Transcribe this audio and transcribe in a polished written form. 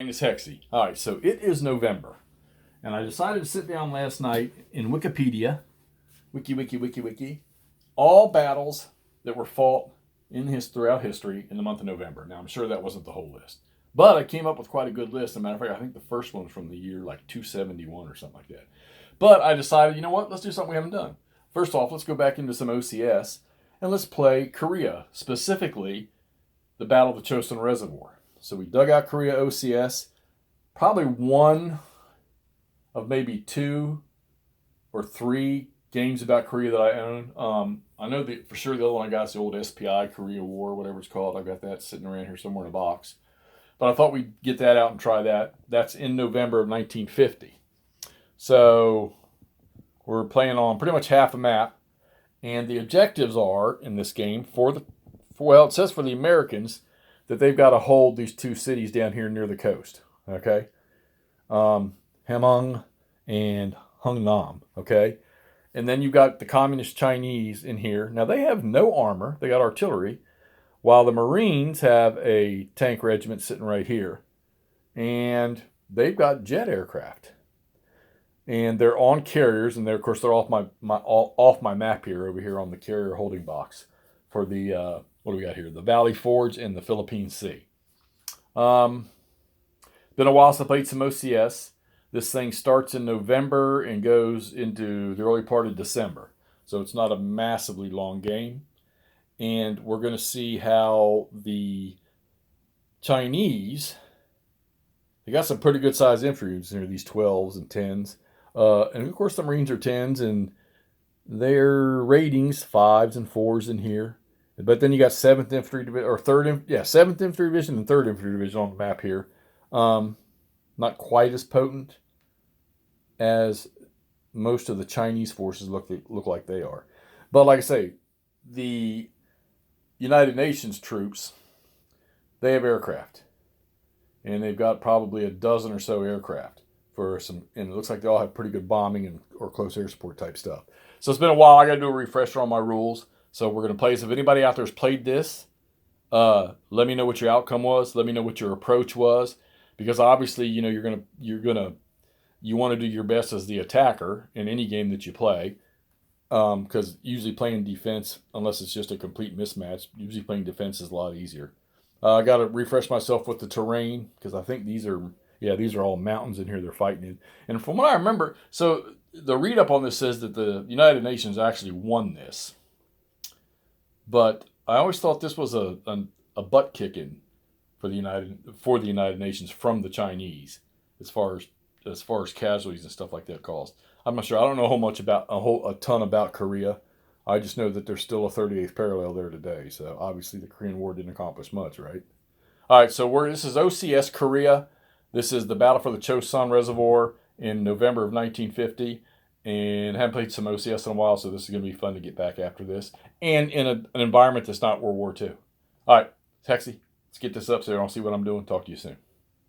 It's Hexy. All right, so it is November, and I decided to sit down last night in Wikipedia, wiki, all battles that were fought throughout history in the month of November. Now, I'm sure that wasn't the whole list, but I came up with quite a good list. As a matter of fact, I think the first one was from the year like 271 or something like that. But I decided, you know what? Let's do something we haven't done. First off, let's go back into some OCS, and let's play Korea, specifically the Battle of the Chosin Reservoir. So we dug out Korea OCS, probably one of maybe 2 or 3 games about Korea that I own. I know that for sure the other one I got is the old SPI Korea War, whatever it's called. I've got that sitting around here somewhere in a box. But I thought we'd get that out and try that. That's in November of 1950. So we're playing on pretty much half a map. And the objectives are, in this game, it says for the Americans, that they've got to hold these 2 cities down here near the coast, okay? Hamhung and Hungnam, okay? And then you've got the communist Chinese in here. Now, they have no armor. They got artillery, while the Marines have a tank regiment sitting right here. And they've got jet aircraft. And they're on carriers, and of course, they're off my map here, over here on the carrier holding box for the... what do we got here? The Valley Forge and the Philippine Sea. Been a while since I played some OCS. This thing starts in November and goes into the early part of December. So it's not a massively long game. And we're going to see how the Chinese, they got some pretty good sized infantry units here, these 12s and 10s. And of course the Marines are 10s, and their ratings 5s and 4s in here. But then you got 7th Infantry Division, or 7th Infantry Division and 3rd Infantry Division on the map here. Not quite as potent as most of the Chinese forces look like they are. But like I say, the United Nations troops, they have aircraft. And they've got probably a dozen or so aircraft and it looks like they all have pretty good bombing or close air support type stuff. So it's been a while. I got to do a refresher on my rules. So we're going to play this. If anybody out there has played this, let me know what your outcome was. Let me know what your approach was, because obviously, you know, you want to do your best as the attacker in any game that you play. Because usually playing defense, unless it's just a complete mismatch, usually playing defense is a lot easier. I got to refresh myself with the terrain, because I think these are all mountains in here they're fighting in. And from what I remember, so the read up on this says that the United Nations actually won this. But I always thought this was a butt kicking for the United Nations from the Chinese, as far as casualties and stuff like that caused. I'm not sure. I don't know a ton about Korea. I just know that there's still a 38th parallel there today. So obviously the Korean War didn't accomplish much, right? All right. So this is OCS Korea. This is the Battle for the Chosin Reservoir in November of 1950. And I haven't played some OCS in a while, so this is going to be fun to get back after this. And in an environment that's not World War II. All right, Hexy, let's get this up so I'll see what I'm doing. Talk to you soon.